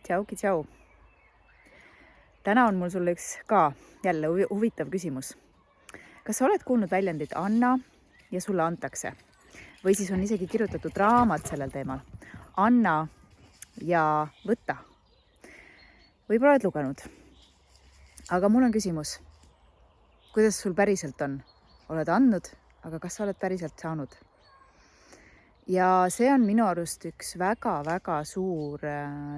Tšauki tšau. Täna on mul sulle üks ka jälle huvitav küsimus. Kas sa oled kuulnud väljendit anna ja sulle antakse? Või siis on isegi kirjutatud raamat sellel teemal. Anna ja võtta. Võib-olla oled lugenud. Aga mul on küsimus. Kuidas sul päriselt on? Oled andnud, aga kas sa oled päriselt saanud? Ja see on minu arust üks väga-väga suur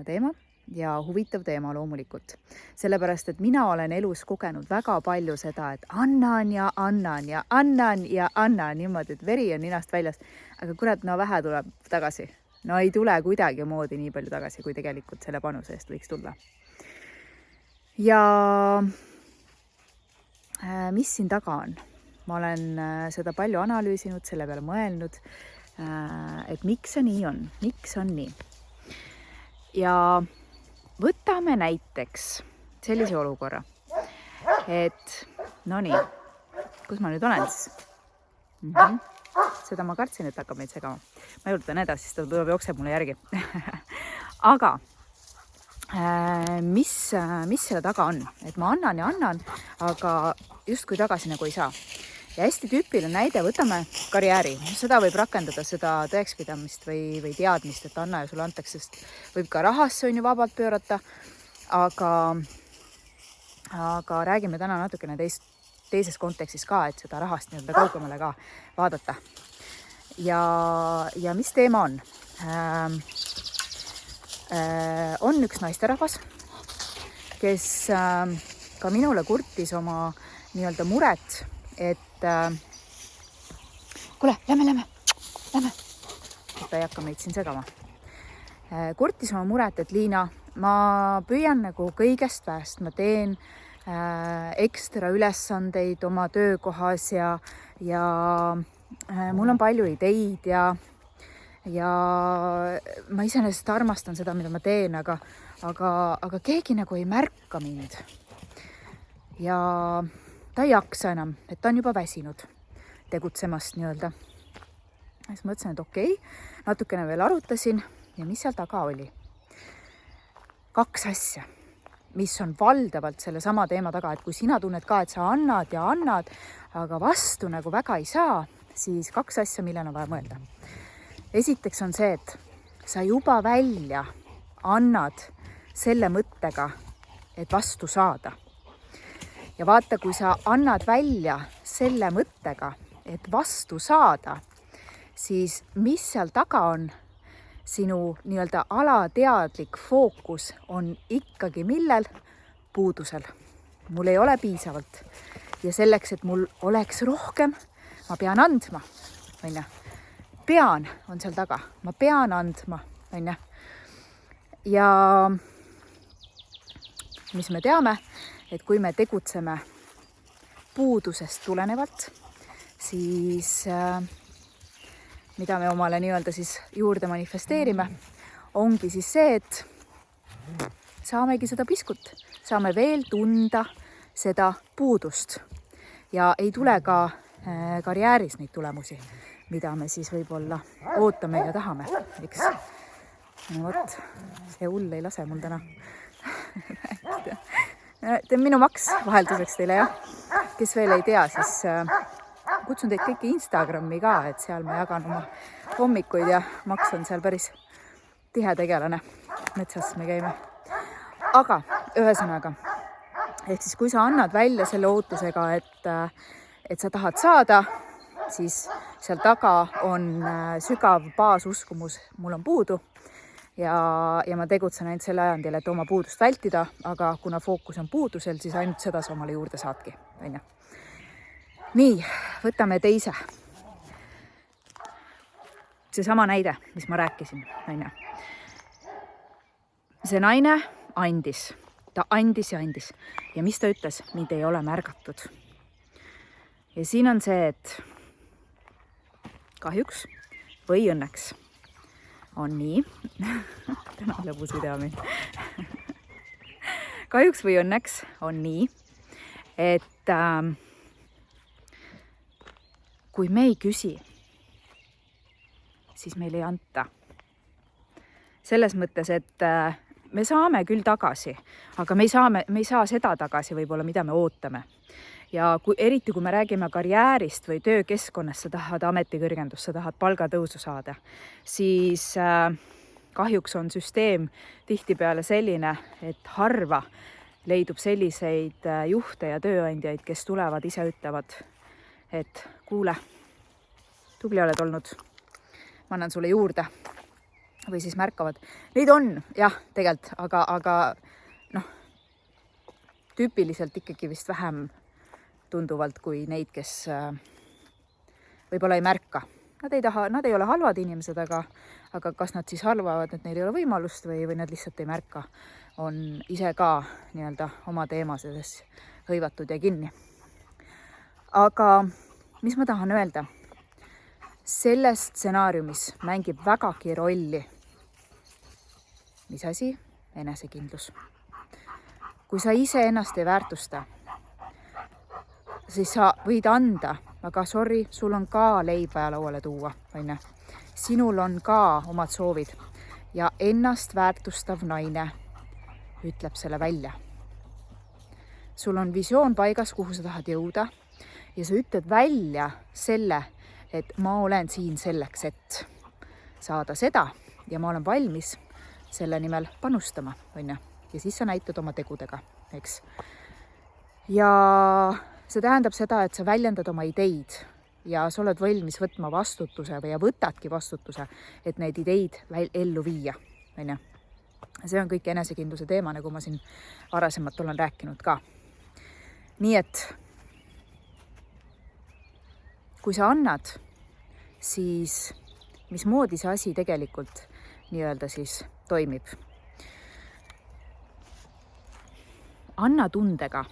teema ja huvitav teema loomulikult. Sellepärast, et mina olen elus kogenud väga palju seda, et annan ja annan ja annan ja annan niimoodi, et veri on ninast väljas. Aga kurat, no vähe tuleb tagasi. No ei tule kuidagi moodi nii palju tagasi, kui tegelikult selle panuse eest võiks tulla. Ja mis siin taga on? Ma olen seda palju analüüsinud, selle peale mõelnud, et miks see nii on, miks on nii. Ja võtame näiteks sellise olukorra, et no nii, kus ma nüüd olen siis? Seda ma kartsin, et hakkab meid segama. Ma juurdan edasi, sest ta tuleb jookseb mulle järgi. Aga mis selle taga on? Et ma annan ja annan, aga justkui tagasi nagu ei saa. Ja hästi tüüpiline näide, võtame karjääri. Seda võib rakendada, seda tõekspidamist või teadmist, et anna ja sulle antakse, sest võib ka rahasse on ju vabalt pöörata, aga räägime täna natukene teises kontekstis ka, et seda rahast nii-öelda kaugemale ka vaadata. Ja mis teema on? On üks naisterahvas, kes ka minule kurtis oma nii-öelda muret, et kuule, lähme. Ta ei hakka meid siin segama. Kurtis oma muret, et Liina, ma püüan nagu kõigest väest. Ma teen ekstra ülesandeid oma töökohas ja mul on palju ideid ja ma iseenesest armastan seda, mida ma teen, aga keegi nagu ei märka mind. Ja ta ei jaksa enam, et ta on juba väsinud tegutsemast nii-öelda. Siis mõtlesin, et okei, natukene veel arutasin ja mis seal taga oli. 2 asja, mis on valdavalt selle sama teema taga, et kui sina tunned ka, et sa annad ja annad, aga vastu nagu väga ei saa, siis 2 asja, millena on vaja mõelda. Esiteks on see, et sa juba välja annad selle mõttega, et vastu saada. Ja vaata, kui sa annad välja selle mõttega, et vastu saada, siis mis seal taga on? Sinu nii-öelda alateadlik fookus on ikkagi millel? Puudusel. Mul ei ole piisavalt. Ja selleks, et mul oleks rohkem, ma pean andma. Pean on seal taga. Ma pean andma. Ja mis me teame? Et kui me tegutseme puudusest tulenevalt, siis mida me omale nii-öelda siis juurde manifesteerime, ongi siis see, et saamegi seda piskut, saame veel tunda seda puudust ja ei tule ka karjääris neid tulemusi, mida me siis võib-olla ootame ja tahame. Eks? No võt, see hull ei lase mul täna. See on minu Maks vahelduseks teile, jah. Kes veel ei tea, siis kutsun teid kõiki Instagrami ka, et seal ma jagan oma hommikuid ja Maks on seal päris tihe tegelane. Metsas me käime. Aga ühesõnaga, ehk siis kui sa annad välja selle ootusega, et sa tahad saada, siis seal taga on sügav baasuskumus, mul on puudu. Ja ma tegutsen ainult selle ajandil, et oma puudust vältida, aga kuna fookus on puudusel, siis ainult seda sa omale juurde saadki. Nii, võtame teise. Seesama näide, mis ma rääkisin. See naine andis. Ta andis ja andis. Ja mis ta ütles? Mind ei ole märgatud. Ja siin on see, et kahjuks või õnneks on nii. Täna on lõbus video meil. Kahjuks või õnneks on nii, et kui me ei küsi, siis meil ei anta. Selles mõttes, et me saame küll tagasi, aga me ei saa seda tagasi võib-olla, mida me ootame. Ja eriti kui me räägime karjäärist või töökeskkonnast, sa tahad ametikõrgendust, sa tahad palgatõusu saada, siis kahjuks on süsteem tihtipeale selline, et harva leidub selliseid juhte ja tööandjaid, kes tulevad ise ütlevad, et kuule, tubli oled olnud, ma annan sulle juurde. Või siis märkavad. Neid on, jah, tegelikult, aga tüüpiliselt ikkagi vist vähem tunduvalt kui neid, kes võib-olla ei märka. Nad ei ole halvad inimesed, aga kas nad siis arvavad, et neil ei ole võimalust või nad lihtsalt ei märka, on ise ka nii-öelda oma teemades hõivatud ja kinni. Aga mis ma tahan öelda? Selles stsenaariumis mängib vägagi rolli. Mis asi? Enesekindlus. Kui sa ise ennast ei väärtusta, siis sa võid anda, aga sorry, sul on ka leib vaja lauale tuua, onne. Sinul on ka omad soovid ja ennast väärtustav naine ütleb selle välja. Sul on visioon paigas, kuhu sa tahad jõuda ja sa ütled välja selle, et ma olen siin selleks, et saada seda ja ma olen valmis selle nimel panustama, onne. Ja siis sa näitad oma tegudega, eks. Ja see tähendab seda, et sa väljendad oma ideid ja sa oled valmis võtma vastutuse või võtadki vastutuse, et neid ideid ellu viia, onne. See on kõik enesekindluse teema, nagu ma siin varasemalt olen rääkinud ka. Nii et kui sa annad, siis mismoodi see asi tegelikult nii-öelda siis toimib. Anna tundega,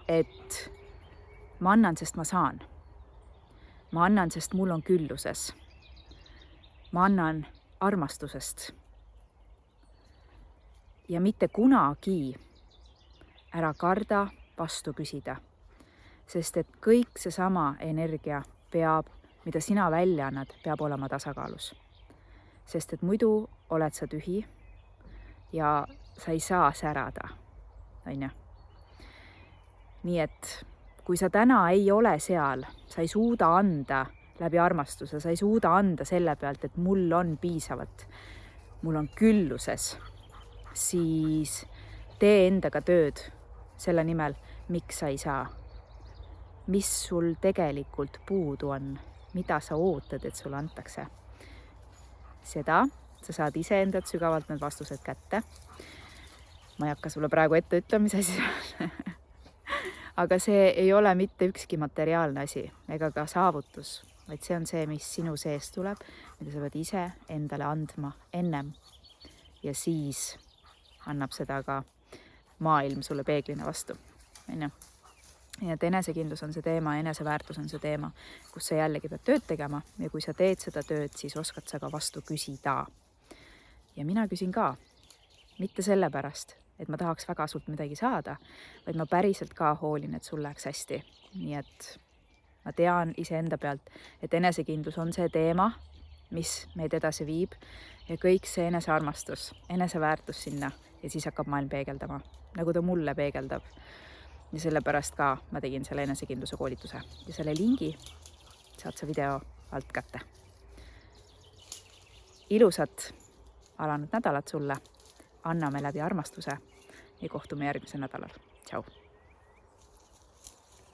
et ma annan, sest ma saan. Ma annan, sest mul on külluses. Ma annan armastusest. Ja mitte kunagi ära karda vastu küsida, sest et kõik seesama energia mida sina välja annad, peab olema tasakaalus. Sest et muidu oled sa tühi ja sa ei saa särada, onju. Nii et kui sa täna ei ole seal, sa ei suuda anda läbi armastuse, sa ei suuda anda selle pealt, et mul on piisavalt, mul on külluses, siis tee endaga tööd selle nimel, miks sa ei saa. Mis sul tegelikult puudu on, mida sa ootad, et sulle antakse. Seda sa saad ise endad sügavalt need vastused kätte. Ma ei hakka sulle praegu ette ütlema, mis asi on. Aga see ei ole mitte ükski materiaalne asi ega ka saavutus, vaid see on see, mis sinu sees tuleb, mida sa pead ise endale andma ennem. Ja siis annab seda ka maailm sulle peeglina vastu. Ja et enesekindlus on see teema, eneseväärtus on see teema, kus sa jällegi pead tööd tegema ja kui sa teed seda tööd, siis oskad sa ka vastu küsida. Ja mina küsin ka, mitte sellepärast, et ma tahaks väga sult midagi saada, vaid ma päriselt ka hoolin, et sul läheks hästi. Nii et ma tean iseenda pealt, et enesekindlus on see teema, mis meid edasi viib ja kõik see enesearmastus, eneseväärtus sinna ja siis hakkab maailm peegeldama, nagu ta mulle peegeldab. Ja sellepärast ka ma tegin selle enesekindluse koolituse ja selle lingi saad sa video alt kätte. Ilusat alanud nädalat sulle, anname läbi armastuse ja kohtume järgmisel nädalal. Tšau!